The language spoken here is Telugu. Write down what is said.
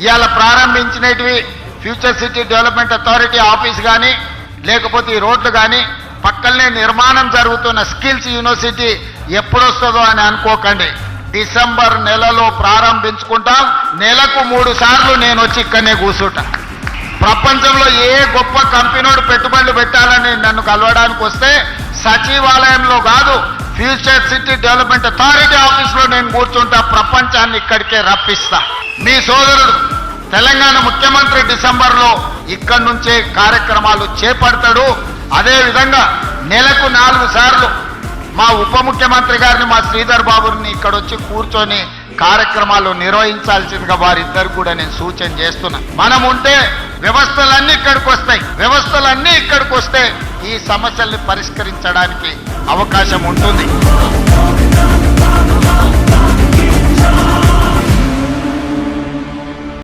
ఇవాళ ప్రారంభించినవి future city development authority office కానీ లేకపోతే ఈ రోడ్లు కానీ పక్కనే నిర్మాణం జరుగుతున్న స్కిల్స్ యూనివర్సిటీ ఎప్పుడొస్తుందో అని అనుకోకండి. డిసెంబర్ నెలలో ప్రారంభించుకుంటాం. నెలకు 3 సార్లు నేను వచ్చి ఇక్కడనే కూర్చుంటా. ప్రపంచంలో ఏ గొప్ప కంపెనీడు పెట్టుబడులు పెట్టాలని నన్ను కలవడానికి వస్తే సచివాలయంలో కాదు, ఫ్యూచర్ సిటీ డెవలప్మెంట్ అథారిటీ ఆఫీస్లో నేను కూర్చుంటా. ప్రపంచాన్ని ఇక్కడికే రప్పిస్తా. మీ సోదరుడు తెలంగాణ ముఖ్యమంత్రి డిసెంబర్లో ఇక్కడి నుంచే కార్యక్రమాలు చేపడతాడు. అదేవిధంగా నెలకు 4 సార్లు మా ఉప ముఖ్యమంత్రి గారిని, మా శ్రీధర్ బాబుని ఇక్కడ వచ్చి కూర్చొని కార్యక్రమాలు నిర్వహించాల్సిందిగా వారిద్దరు కూడా నేను సూచన చేస్తున్నా. మనం ఉంటే వ్యవస్థలన్నీ ఇక్కడికి వస్తే ఈ సమస్యల్ని పరిష్కరించడానికి అవకాశం ఉంటుంది.